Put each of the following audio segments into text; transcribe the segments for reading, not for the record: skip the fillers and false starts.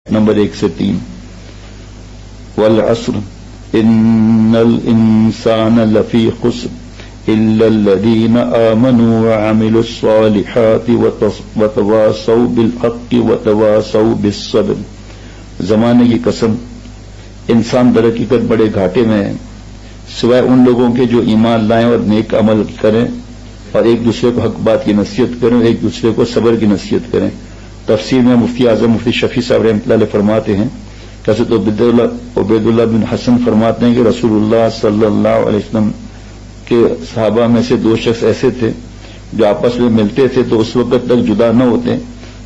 Number 1 سے 3 والعصر ان الانسان لفی خسر الا الذین آمنوا وعملوا الصالحات وتواصوا بالحق وتواصوا بالصبر. زمانے کی قسم انسان در حقیقت بڑے گھاٹے میں ہے سوائے ان لوگوں کے جو ایمان لائیں اور نیک عمل کریں اور ایک دوسرے کو حق بات کی نصیحت کریں اور ایک دوسرے کو صبر کی نصیحت کریں. تفسیر میں مفتی اعظم مفتی شفیع صاحب رحمۃ اللہ علیہ فرماتے ہیں کہ حضرت عبید اللہ بن حسن فرماتے ہیں کہ رسول اللہ صلی اللہ علیہ وسلم کے صحابہ میں سے 2 شخص ایسے تھے جو آپس میں ملتے تھے تو اس وقت تک جدا نہ ہوتے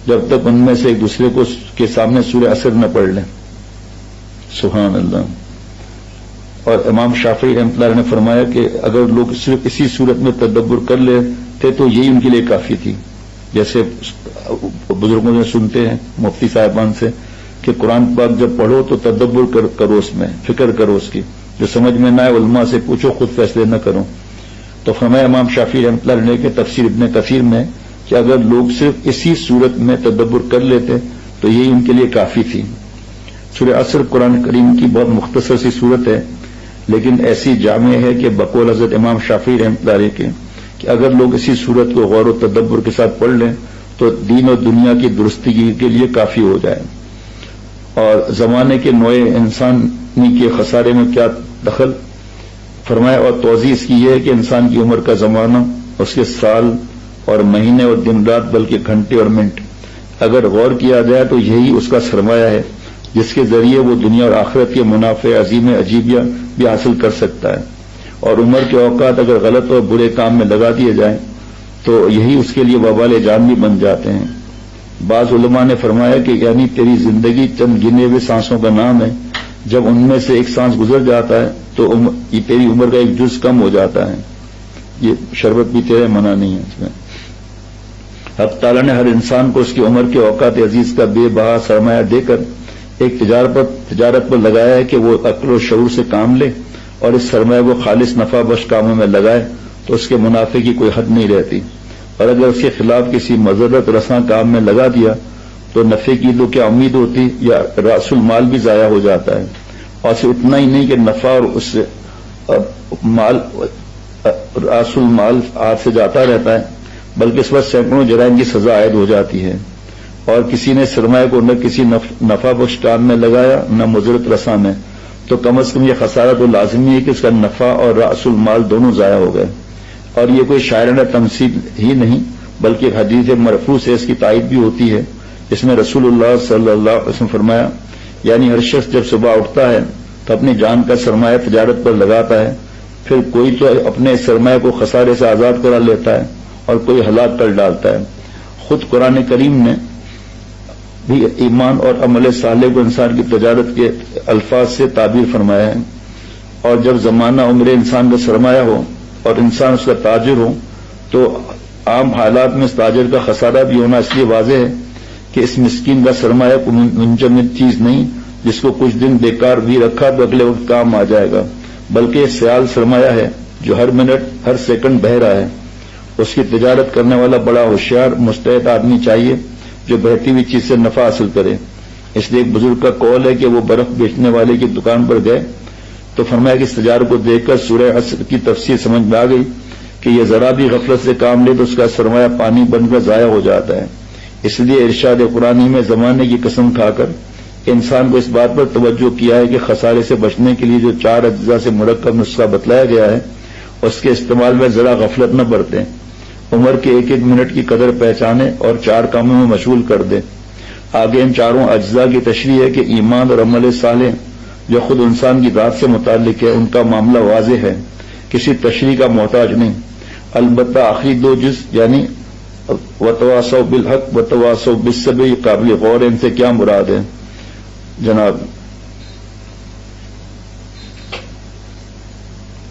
جب تک ان میں سے ایک دوسرے کو کے سامنے سورہ عصر نہ پڑھ لیں. سبحان اللہ. اور امام شافعی رحمۃ اللہ نے فرمایا کہ اگر لوگ صرف اسی صورت میں تدبر کر لیتے تو یہی ان کے لیے کافی تھی. جیسے بزرگوں سے سنتے ہیں مفتی صاحبان سے کہ قرآن پاک جب پڑھو تو تدبر کرو اس میں فکر کرو اس کی جو سمجھ میں نہ آئے علماء سے پوچھو خود فیصلے نہ کرو. تو فرمایا امام شافعی رحمۃ اللہ علیہ کے تفسیر ابن کثیر میں کہ اگر لوگ صرف اسی صورت میں تدبر کر لیتے تو یہی ان کے لیے کافی تھی. سورہ عصر قرآن کریم کی بہت مختصر سی صورت ہے لیکن ایسی جامع ہے کہ بقول حضرت امام شافعی رحمۃ اللہ علیہ کے کہ اگر لوگ اسی صورت کو غور و تدبر کے ساتھ پڑھ لیں تو دین اور دنیا کی درستگی کے لیے کافی ہو جائے. اور زمانے کے نوع انسانی کے خسارے میں کیا دخل فرمایا اور توضیح اس کی یہ ہے کہ انسان کی عمر کا زمانہ اس کے سال اور مہینے اور دن رات بلکہ گھنٹے اور منٹ اگر غور کیا جائے تو یہی اس کا سرمایہ ہے جس کے ذریعے وہ دنیا اور آخرت کے منافع عظیم عجیبیہ بھی حاصل کر سکتا ہے. اور عمر کے اوقات اگر غلط اور برے کام میں لگا دیے جائیں تو یہی اس کے لیے وبال جان بھی بن جاتے ہیں. بعض علماء نے فرمایا کہ یعنی تیری زندگی چند گنے ہوئے سانسوں کا نام ہے. جب ان میں سے ایک سانس گزر جاتا ہے تو تیری عمر کا ایک جز کم ہو جاتا ہے. یہ شربت بھی تیرے منع نہیں ہے اس میں. حق تعالیٰ نے ہر انسان کو اس کی عمر کے اوقات عزیز کا بے بہا سرمایہ دے کر ایک تجارت پر لگایا ہے کہ وہ عقل و شعور سے کام لے اور اس سرمایہ کو خالص نفع بخش کاموں میں لگائے تو اس کے منافع کی کوئی حد نہیں رہتی. اور اگر اس کے خلاف کسی مضرت رساں کام میں لگا دیا تو نفع کی تو کیا امید ہوتی یا راس المال بھی ضائع ہو جاتا ہے. اور صرف اتنا ہی نہیں کہ نفع اور اس سے مال راس المال ہاتھ سے جاتا رہتا ہے بلکہ اس وقت سینکڑوں جرائم کی سزا عائد ہو جاتی ہے. اور کسی نے سرمایہ کو نہ کسی نفع بخش کام میں لگایا نہ مضرت رساں میں تو کم از کم یہ خسارہ تو لازمی ہے کہ اس کا نفع اور راس المال دونوں ضائع ہو گئے. اور یہ کوئی شاعرانہ تمثیل ہی نہیں بلکہ ایک حدیث مرفوع سے اس کی تائید بھی ہوتی ہے جس میں رسول اللہ صلی اللہ علیہ وسلم فرمایا یعنی ہر شخص جب صبح اٹھتا ہے تو اپنی جان کا سرمایہ تجارت پر لگاتا ہے پھر کوئی تو اپنے سرمایہ کو خسارے سے آزاد کرا لیتا ہے اور کوئی ہلاک کر ڈالتا ہے. خود قرآن کریم نے بھی ایمان اور عمل صالح کو انسان کی تجارت کے الفاظ سے تعبیر فرمایا ہے. اور جب زمانہ عمر انسان کا سرمایہ ہو اور انسان اس کا تاجر ہو تو عام حالات میں اس تاجر کا خسارہ بھی ہونا اس لیے واضح ہے کہ اس مسکین کا سرمایہ کوئی منجمد چیز نہیں جس کو کچھ دن بیکار بھی رکھا تو اگلے وقت کام آ جائے گا بلکہ یہ سیال سرمایہ ہے جو ہر منٹ ہر سیکنڈ بہہ رہا ہے. اس کی تجارت کرنے والا بڑا ہوشیار مستعد آدمی چاہیے جو بہتی ہوئی چیز سے نفع حاصل کرے. اس لیے ایک بزرگ کا قول ہے کہ وہ برف بیچنے والے کی دکان پر گئے تو فرمایا کہ اس تجارت کو دیکھ کر سورہ عصر کی تفسیر سمجھ میں آ گئی کہ یہ ذرا بھی غفلت سے کام لے تو اس کا سرمایہ پانی بن کر ضائع ہو جاتا ہے. اس لیے ارشاد قرآنی میں زمانے کی قسم کھا کر انسان کو اس بات پر توجہ کیا ہے کہ خسارے سے بچنے کے لیے جو 4 اجزاء سے مرکب نسخہ بتلایا گیا ہے اس کے استعمال میں ذرا غفلت نہ برتیں. عمر کے ایک منٹ کی قدر پہچانے اور 4 کاموں میں مشغول کر دے. آگے ان 4 اجزاء کی تشریح ہے کہ ایمان اور عمل صالح جو خود انسان کی ذات سے متعلق ہے ان کا معاملہ واضح ہے کسی تشریح کا محتاج نہیں. البتہ آخری 2 جز یعنی وتواصوا بالحق وتواصوا بالصبر یہ قابل غور ہے. ان سے کیا مراد ہے جناب؟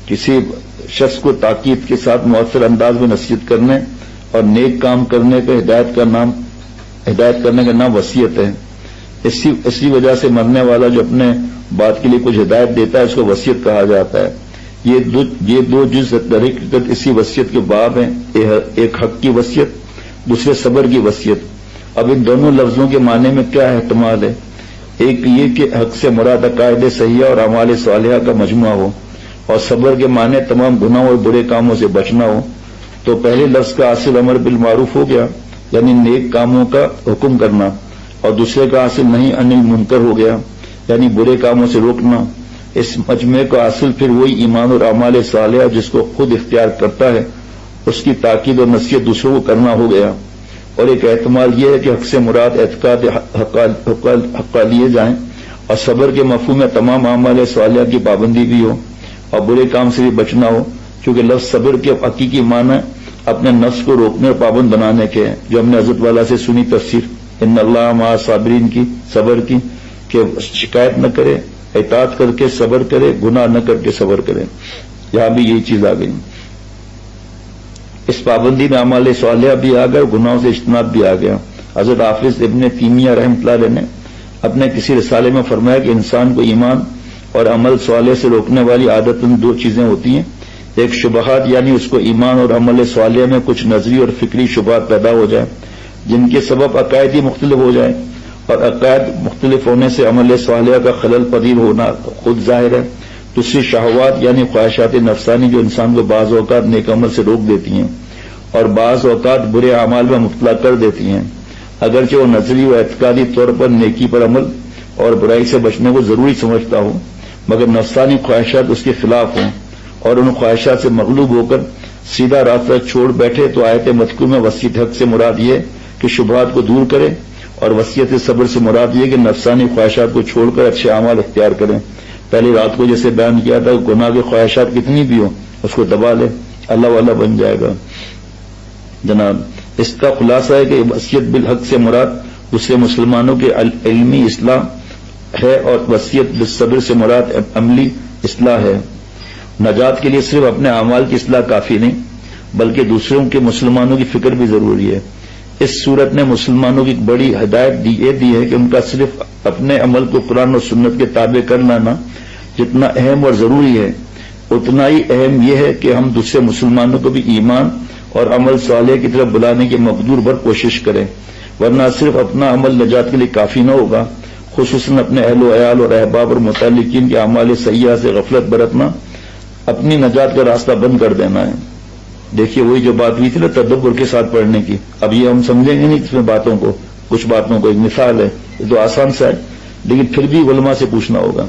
کسی شخص کو تاکید کے ساتھ مؤثر انداز میں نصیحت کرنے اور نیک کام کرنے کا ہدایت کرنے کا نام وصیت ہے. اسی وجہ سے مرنے والا جو اپنے بات کے لیے کچھ ہدایت دیتا ہے اس کو وصیت کہا جاتا ہے. یہ 2 جز در حقیقت اسی وصیت کے باب ہیں. ایک حق کی وصیت دوسرے صبر کی وصیت. اب ان دونوں لفظوں کے معنی میں کیا احتمال ہے؟ ایک یہ کہ حق سے مراد عقائد صحیحہ اور اعمال صالحہ کا مجموعہ ہو، اور صبر کے معنی تمام گناہوں اور برے کاموں سے بچنا ہو، تو پہلے لفظ کا حاصل امر بالمعروف ہو گیا، یعنی نیک کاموں کا حکم کرنا، اور دوسرے کا حاصل نہی عن المنکر ہو گیا، یعنی برے کاموں سے روکنا۔ اس مجموعے کا حاصل پھر وہی ایمان اور اعمال صالحہ جس کو خود اختیار کرتا ہے، اس کی تاکید اور نصیحت دوسروں کو کرنا ہو گیا۔ اور ایک احتمال یہ ہے کہ حق سے مراد اعتقاد حقانیے جائیں، اور صبر کے مفہوم میں تمام اعمال صالحہ کی پابندی بھی ہو، اور برے کام سے بھی بچنا ہو، کیونکہ لفظ صبر کے حقیقی معنی اپنے نفس کو روکنے اور پابند بنانے کے ہیں، جو ہم نے حضرت والا سے سنی تفسیر ان اللہ مع صابرین کی، صبر کی، کہ شکایت نہ کرے، اطاعت کر کے صبر کرے، گناہ نہ کر کے صبر کرے۔ یہاں بھی یہی چیز آ گئی۔ اس پابندی میں اعمال صالحہ بھی آ گیا اور گناہوں سے اجتناب بھی آ گیا۔ حضرت حافظ ابن تیمیہ رحمۃ اللہ علیہ نے اپنے کسی رسالے میں فرمایا کہ انسان کو ایمان اور عمل صالح سے روکنے والی عادتاً دو چیزیں ہوتی ہیں، ایک شبہات، یعنی اس کو ایمان اور عمل صالح میں کچھ نظری اور فکری شبہات پیدا ہو جائیں جن کے سبب عقائد ہی مختلف ہو جائیں، اور عقائد مختلف ہونے سے عمل صالحہ کا خلل پذیر ہونا خود ظاہر ہے۔ دوسری شہوات یعنی خواہشات نفسانی جو انسان کو بعض اوقات نیک عمل سے روک دیتی ہیں اور بعض اوقات برے اعمال میں مبتلا کر دیتی ہیں، اگرچہ وہ نظری و اعتقادی طور پر نیکی پر عمل اور برائی سے بچنے کو ضروری سمجھتا ہوں، مگر نفسانی خواہشات اس کے خلاف ہوں اور ان خواہشات سے مغلوب ہو کر سیدھا راستہ چھوڑ بیٹھے، تو آیت مذکور میں وصیت حق سے مراد یہ کہ شبہات کو دور کرے، اور وصیت صبر سے مراد یہ کہ نفسانی خواہشات کو چھوڑ کر اچھے اعمال اختیار کریں۔ پہلی رات کو جیسے بیان کیا تھا، گناہ کی خواہشات کتنی بھی ہوں اس کو دبا لے، اللہ والا بن جائے گا۔ جناب اس کا خلاصہ ہے کہ وصیت بالحق سے مراد دوسرے مسلمانوں کے علمی اصلاح ہے، اور وصیت بالصبر سے مراد عملی اصلاح ہے۔ نجات کے لیے صرف اپنے اعمال کی اصلاح کافی نہیں، بلکہ دوسروں کے مسلمانوں کی فکر بھی ضروری ہے۔ اس صورت نے مسلمانوں کی ایک بڑی ہدایت یہ دی ہے کہ ان کا صرف اپنے عمل کو قرآن و سنت کے تابع کر لانا جتنا اہم اور ضروری ہے، اتنا ہی اہم یہ ہے کہ ہم دوسرے مسلمانوں کو بھی ایمان اور عمل صالح کی طرف بلانے کی مقدور بھر کوشش کریں، ورنہ صرف اپنا عمل نجات کے لیے کافی نہ ہوگا۔ خصوصاً اپنے اہل و عیال اور احباب اور متعلقین کے اعمال سیئہ سے غفلت برتنا اپنی نجات کا راستہ بند کر دینا ہے۔ دیکھیے وہی جو بات ہوئی تھی نا تدبر کے ساتھ پڑھنے کی، اب یہ ہم سمجھیں گے نہیں اس میں باتوں کو، کچھ باتوں کو، ایک مثال ہے یہ تو آسان سا ہے، لیکن پھر بھی علماء سے پوچھنا ہوگا۔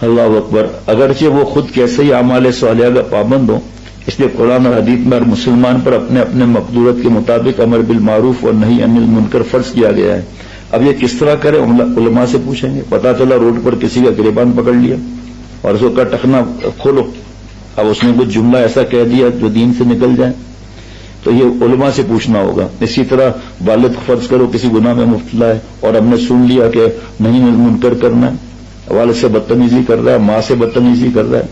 اللہ اکبر۔ اگرچہ وہ خود کیسے ہی اعمال صالحہ کا پابند ہو، اس لیے قرآن اور حدیث میں ہر مسلمان پر اپنے اپنے مقدورت کے مطابق امر بالمعروف اور نہی عن المنکر فرض کیا گیا ہے۔ اب یہ کس طرح کرے علماء سے پوچھیں گے۔ پتا چلا روڈ پر کسی کا گریبان پکڑ لیا اور اس کا ٹخنا کھولو، اب اس نے کچھ جملہ ایسا کہہ دیا جو دین سے نکل جائے، تو یہ علماء سے پوچھنا ہوگا۔ اسی طرح والد فرض کرو کسی گناہ میں مبتلا ہے اور ہم نے سن لیا کہ نہیں منکر کرنا ہے، والد سے بدتمیزی کر رہا ہے، ماں سے بدتمیزی کر رہا ہے،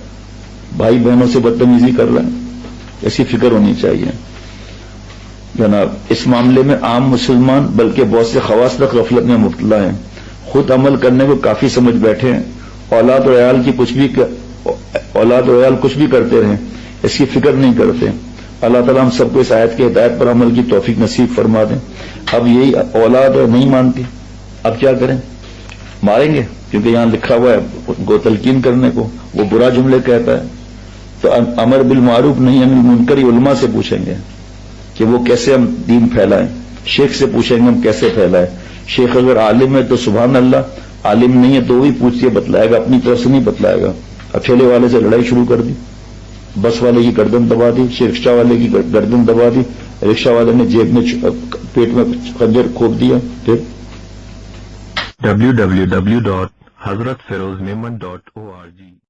بھائی بہنوں سے بدتمیزی کر رہا ہے، ایسی فکر ہونی چاہیے جناب۔ اس معاملے میں عام مسلمان بلکہ بہت سے خواص تک غفلت میں مبتلا ہیں، خود عمل کرنے کو کافی سمجھ بیٹھے ہیں، اولاد اور عیال کچھ بھی کرتے رہیں، اس کی فکر نہیں کرتے۔ اللہ تعالیٰ ہم سب کو اس آیت کی ہدایت پر عمل کی توفیق نصیب فرما دیں۔ اب یہی اولاد نہیں مانتی، اب کیا کریں؟ ماریں گے، کیونکہ یہاں لکھا ہوا ہے ان کو تلقین کرنے کو، وہ برا جملے کہتا ہے، تو امر بالمعروف نہیں عن المنکر علماء سے پوچھیں گے کہ وہ کیسے ہم دین پھیلائیں، شیخ سے پوچھیں گے ہم کیسے پھیلائیں۔ شیخ اگر عالم ہے تو سبحان اللہ، عالم نہیں ہے تو وہی پوچھ کے بتلائے گا، اپنی طرف سے نہیں بتلائے گا۔ اکیلے والے سے لڑائی شروع کر دی، بس والے کی گردن دبا دی، رکشہ والے کی گردن دبا دی، رکشہ والے نے جیب میں پیٹ میں خنجر کھوپ دیا، پھر www.hazratfirozmemon.org